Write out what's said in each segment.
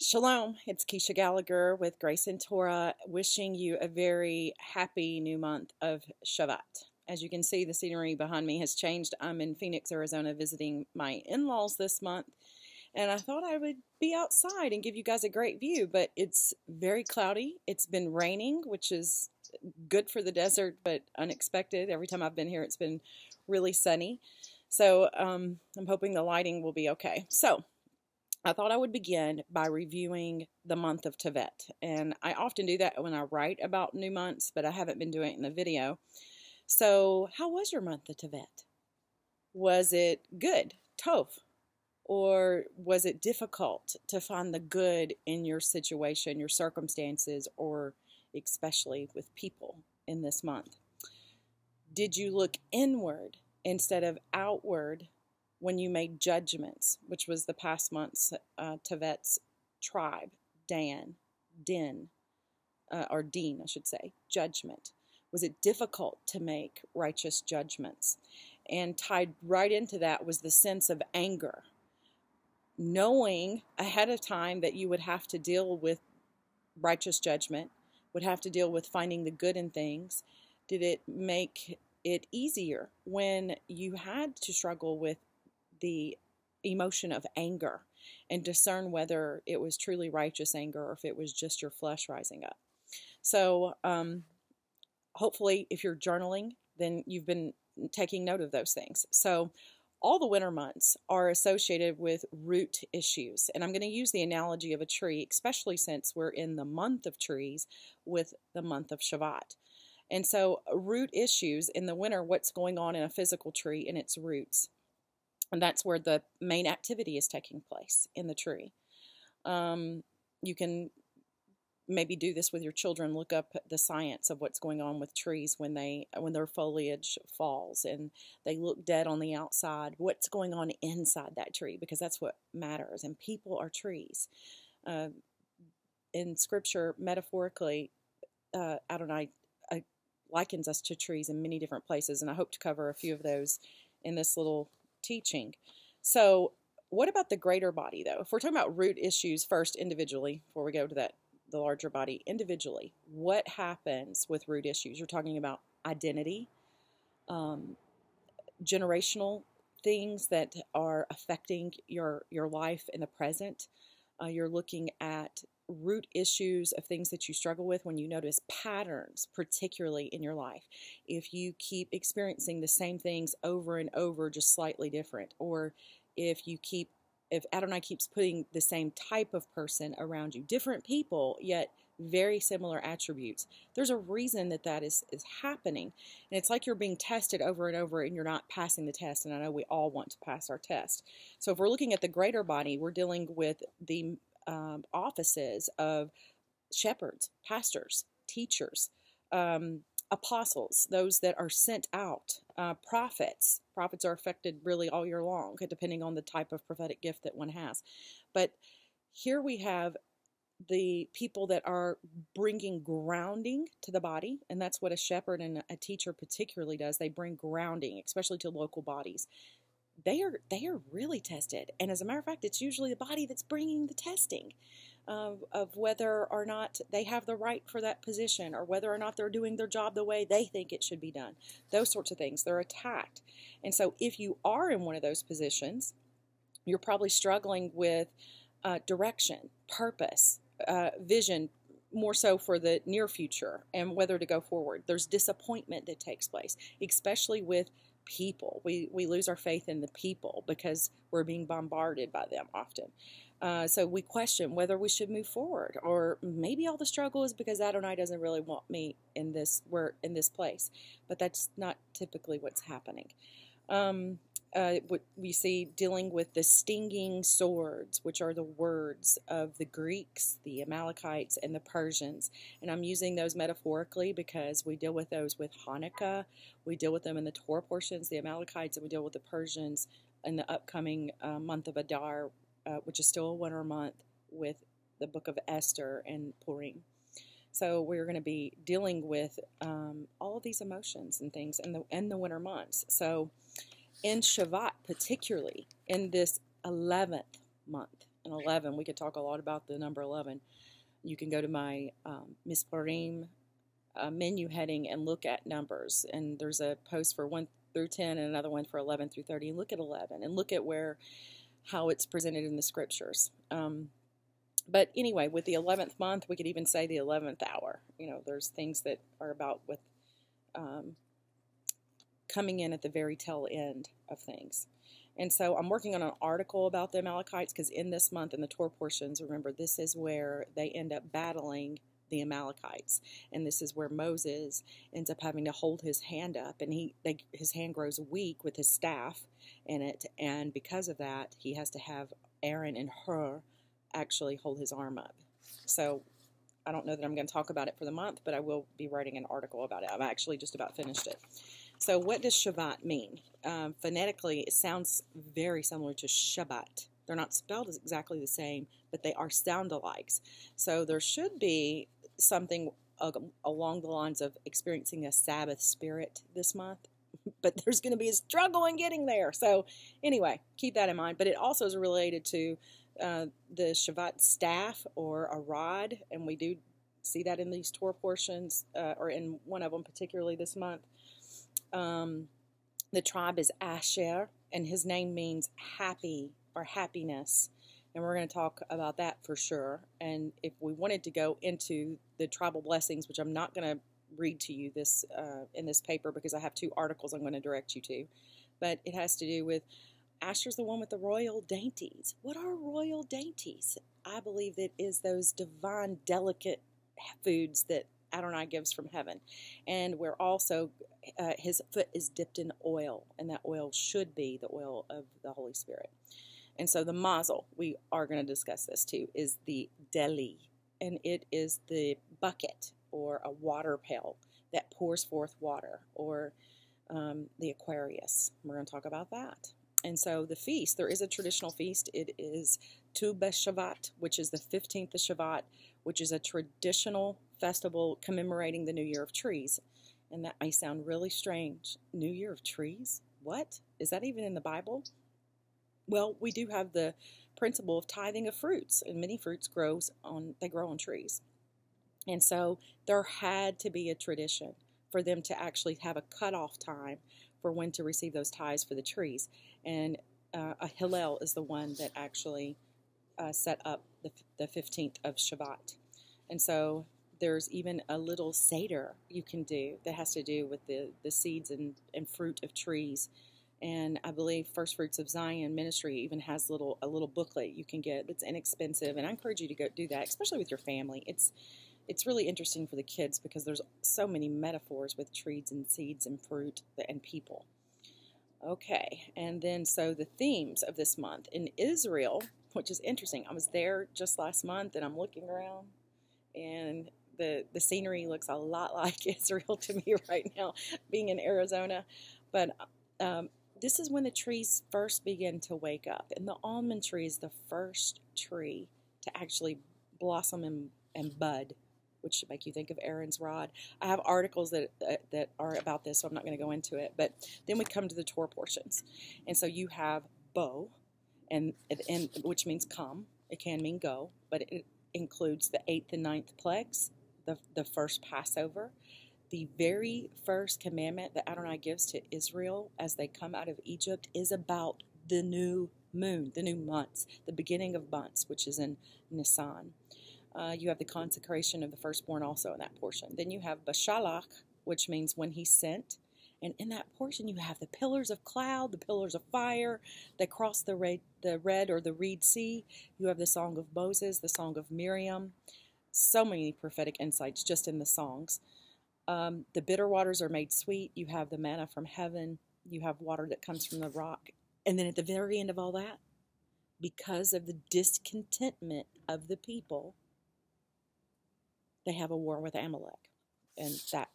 Shalom, it's Keisha Gallagher with Grace and Torah, wishing you a very happy new month of Shevat. As you can see, the scenery behind me has changed. I'm in Phoenix, Arizona, visiting my in-laws this month, and I thought I would be outside and give you guys a great view, but it's very cloudy. It's been raining, which is good for the desert, but unexpected. Every time I've been here, it's been really sunny. So I'm hoping the lighting will be okay. So I thought I would begin by reviewing the month of Tibet. And I often do that when I write about new months, but I haven't been doing it in the video. So, how was your month of Tibet? Was it good, tov? Or was it difficult to find the good in your situation, your circumstances, or especially with people in this month? Did you look inward instead of outward when you made judgments, which was the past month's Tibet's tribe, Din, or Deen, I should say, judgment? Was it difficult to make righteous judgments? And tied right into that was the sense of anger, knowing ahead of time that you would have to deal with righteous judgment, would have to deal with finding the good in things. Did it make it easier when you had to struggle with the emotion of anger and discern whether it was truly righteous anger or if it was just your flesh rising up? So hopefully if you're journaling, then you've been taking note of those things. So all the winter months are associated with root issues. And I'm going to use the analogy of a tree, especially since we're in the month of trees with the month of Shevat. And so root issues in the winter, what's going on in a physical tree and its roots. And that's where the main activity is taking place, in the tree. You can maybe do this with your children. Look up the science of what's going on with trees when their foliage falls and they look dead on the outside. What's going on inside that tree? Because that's what matters. And people are trees. In Scripture, metaphorically, Adonai likens us to trees in many different places, and I hope to cover a few of those in this little teaching. So what about the greater body, though? If we're talking about root issues first individually, before we go to the larger body individually, what happens with root issues? You're talking about identity, generational things that are affecting your life in the present. You're looking at root issues of things that you struggle with when you notice patterns, particularly in your life. If you keep experiencing the same things over and over, just slightly different, or if Adonai keeps putting the same type of person around you, different people, yet very similar attributes, there's a reason that is happening. And it's like you're being tested over and over and you're not passing the test. And I know we all want to pass our test. So if we're looking at the greater body, we're dealing with the offices of shepherds, pastors, teachers, apostles, those that are sent out, prophets. Prophets are affected really all year long, depending on the type of prophetic gift that one has. But here we have the people that are bringing grounding to the body, and that's what a shepherd and a teacher particularly does. They bring grounding, especially to local bodies. They are really tested, and as a matter of fact, it's usually the body that's bringing the testing of whether or not they have the right for that position, or whether or not they're doing their job the way they think it should be done. Those sorts of things. They're attacked. And so if you are in one of those positions, you're probably struggling with direction, purpose, vision, more so for the near future and whether to go forward. There's disappointment that takes place, especially with people. We lose our faith in the people because we're being bombarded by them often. So we question whether we should move forward, or maybe all the struggle is because Adonai doesn't really want me in this place. But that's not typically what's happening. What we see dealing with the stinging swords, which are the words of the Greeks, the Amalekites, and the Persians. And I'm using those metaphorically because we deal with those with Hanukkah. We deal with them in the Torah portions, the Amalekites, and we deal with the Persians in the upcoming month of Adar, which is still a winter month, with the book of Esther and Purim. So we're going to be dealing with all of these emotions and things in the winter months. So in Shevat, particularly in this 11th month, and 11. We could talk a lot about the number 11. You can go to my Misparim menu heading and look at numbers. And there's a post for 1 through 10 and another one for 11 through 30. Look at 11 and look at how it's presented in the scriptures. But anyway, with the 11th month, we could even say the 11th hour. There's things that are about with coming in at the very tail end of things. And so I'm working on an article about the Amalekites, because in this month, in the Torah portions, remember, this is where they end up battling the Amalekites. And this is where Moses ends up having to hold his hand up, and his hand grows weak with his staff in it. And because of that, he has to have Aaron and Hur actually hold his arm up. So I don't know that I'm going to talk about it for the month, but I will be writing an article about it. I've actually just about finished it. So what does Shevat mean? Phonetically, it sounds very similar to Shabbat. They're not spelled exactly the same, but they are sound-alikes. So there should be something along the lines of experiencing a Sabbath spirit this month, but there's going to be a struggle in getting there. So anyway, keep that in mind. But it also is related to the Shevat staff or a rod, and we do see that in these Torah portions, or in one of them particularly this month. The tribe is Asher, and his name means happy or happiness, and we're going to talk about that for sure. And if we wanted to go into the tribal blessings, which I'm not going to read to you this in this paper, because I have 2 articles I'm going to direct you to, but it has to do with Asher's the one with the royal dainties. What are royal dainties? I believe that is those divine, delicate foods that Adonai gives from heaven. And we're also, his foot is dipped in oil, and that oil should be the oil of the Holy Spirit. And so the mazel, we are going to discuss this too, is the deli, and it is the bucket or a water pail that pours forth water, or the Aquarius. We're going to talk about that. And so the feast, there is a traditional feast. It is Tu B'Shavat, which is the 15th of Shevat, which is a traditional festival commemorating the New Year of Trees. And that may sound really strange. New Year of Trees? What? Is that even in the Bible? Well, we do have the principle of tithing of fruits, and many fruits grow on trees. And so there had to be a tradition for them to actually have a cutoff time for when to receive those tithes for the trees. And Hillel is the one that actually set up the 15th of Shevat. And so there's even a little Seder you can do that has to do with the seeds and fruit of trees. And I believe First Fruits of Zion Ministry even has a little booklet you can get that's inexpensive. And I encourage you to go do that, especially with your family. It's really interesting for the kids, because there's so many metaphors with trees and seeds and fruit and people. Okay, and then so the themes of this month in Israel, which is interesting. I was there just last month, and I'm looking around, and the scenery looks a lot like Israel to me right now, being in Arizona. But this is when the trees first begin to wake up, and the almond tree is the first tree to actually blossom and bud, which should make you think of Aaron's rod. I have articles that are about this, so I'm not going to go into it. But then we come to the Torah portions. And so you have bo, and which means come. It can mean go, but it includes the 8th and 9th plagues, the first Passover. The very first commandment that Adonai gives to Israel as they come out of Egypt is about the new moon, the new months, the beginning of months, which is in Nisan. You have the consecration of the firstborn also in that portion. Then you have Bashalach, which means when he sent. And in that portion, you have the pillars of cloud, the pillars of fire that cross the Red or the Reed Sea. You have the Song of Moses, the Song of Miriam. So many prophetic insights just in the songs. The bitter waters are made sweet. You have the manna from heaven. You have water that comes from the rock. And then at the very end of all that, because of the discontentment of the people, they have a war with Amalek. And that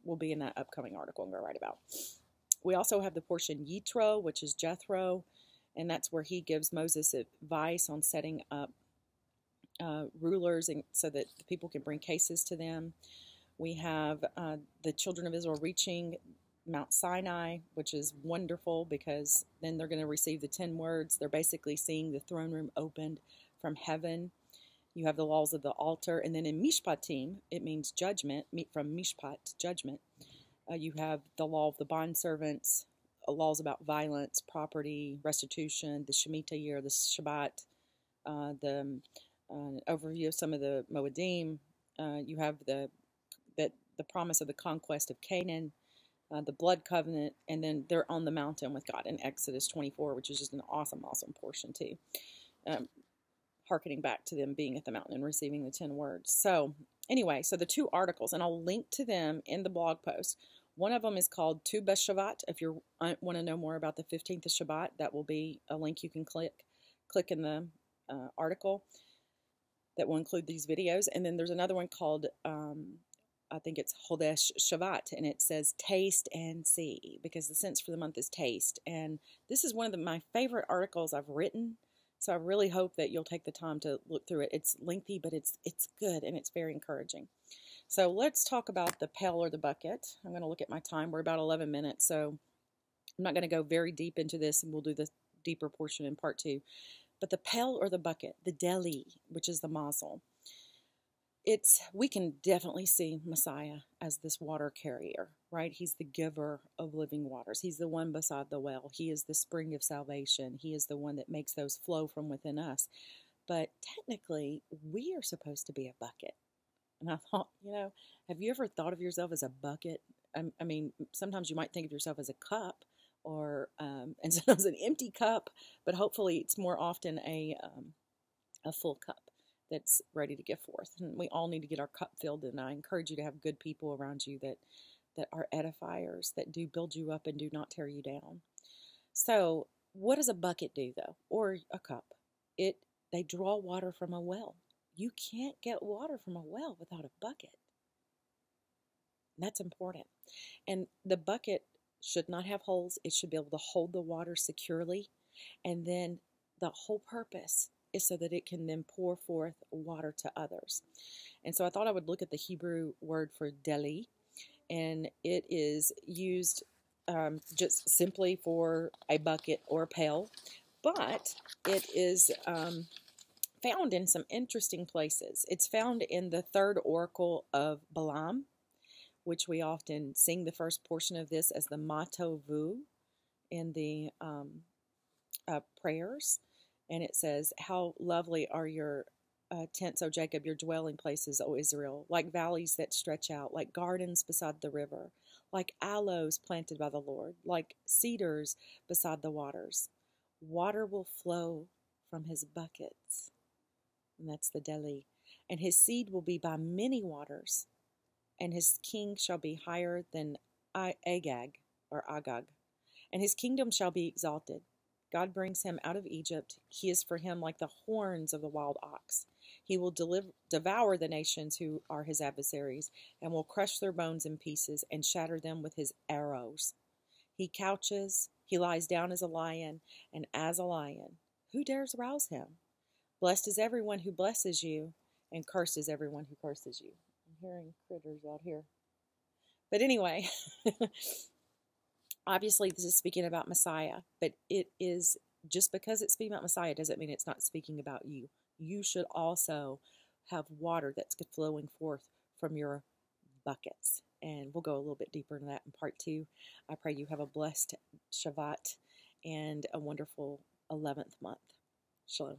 will be in that upcoming article I'm going to write about. We also have the portion Yitro, which is Jethro, and that's where he gives Moses advice on setting up rulers so that the people can bring cases to them. We have the children of Israel reaching Mount Sinai, which is wonderful because then they're going to receive the 10 words. They're basically seeing the throne room opened from heaven. You have the laws of the altar. And then in Mishpatim, it means judgment, from Mishpat, judgment. You have the law of the bondservants, laws about violence, property, restitution, the Shemitah year, the Shabbat, the overview of some of the Moedim. You have the promise of the conquest of Canaan, the blood covenant, and then they're on the mountain with God in Exodus 24, which is just an awesome, awesome portion too. Harkening back to them being at the mountain and receiving the 10 words. So anyway, so the 2 articles, and I'll link to them in the blog post. One of them is called Tu B'Shabbat. If you want to know more about the 15th of Shabbat, that will be a link you can click in the article that will include these videos. And then there's another one called, I think it's Chodesh Shevat, and it says taste and see, because the sense for the month is taste. And this is one of my favorite articles I've written. So I really hope that you'll take the time to look through it. It's lengthy, but it's good, and it's very encouraging. So let's talk about the pail or the bucket. I'm going to look at my time. We're about 11 minutes, so I'm not going to go very deep into this, and we'll do the deeper portion in part 2. But the pail or the bucket, the deli, which is the mazel, we can definitely see Messiah as this water carrier, right? He's the giver of living waters. He's the one beside the well. He is the spring of salvation. He is the one that makes those flow from within us. But technically, we are supposed to be a bucket. And I thought, have you ever thought of yourself as a bucket? I mean, sometimes you might think of yourself as a cup, or and sometimes an empty cup, but hopefully it's more often a full cup that's ready to give forth. And we all need to get our cup filled, and I encourage you to have good people around you that are edifiers, that do build you up and do not tear you down. So what does a bucket do, though, or a cup? They draw water from a well. You can't get water from a well without a bucket. That's important. And the bucket should not have holes. It should be able to hold the water securely. And then the whole purpose is so that it can then pour forth water to others. And so I thought I would look at the Hebrew word for deli, and it is used just simply for a bucket or a pail, but it is found in some interesting places. It's found in the 3rd oracle of Balaam, which we often sing the first portion of this as the Matovu in the prayers. And it says, how lovely are your tents, O Jacob, your dwelling places, O Israel, like valleys that stretch out, like gardens beside the river, like aloes planted by the Lord, like cedars beside the waters. Water will flow from his buckets. And that's the deli. And his seed will be by many waters, and his king shall be higher than Agag, or Agag, and his kingdom shall be exalted. God brings him out of Egypt. He is for him like the horns of the wild ox. He will devour the nations who are his adversaries, and will crush their bones in pieces and shatter them with his arrows. He couches, he lies down as a lion, and as a lion, who dares rouse him? Blessed is everyone who blesses you, and cursed is everyone who curses you. I'm hearing critters out here. But anyway, obviously this is speaking about Messiah, but it is, just because it's speaking about Messiah doesn't mean it's not speaking about you. You should also have water that's flowing forth from your buckets. And we'll go a little bit deeper into that in part 2. I pray you have a blessed Shevat and a wonderful 11th month. Shalom.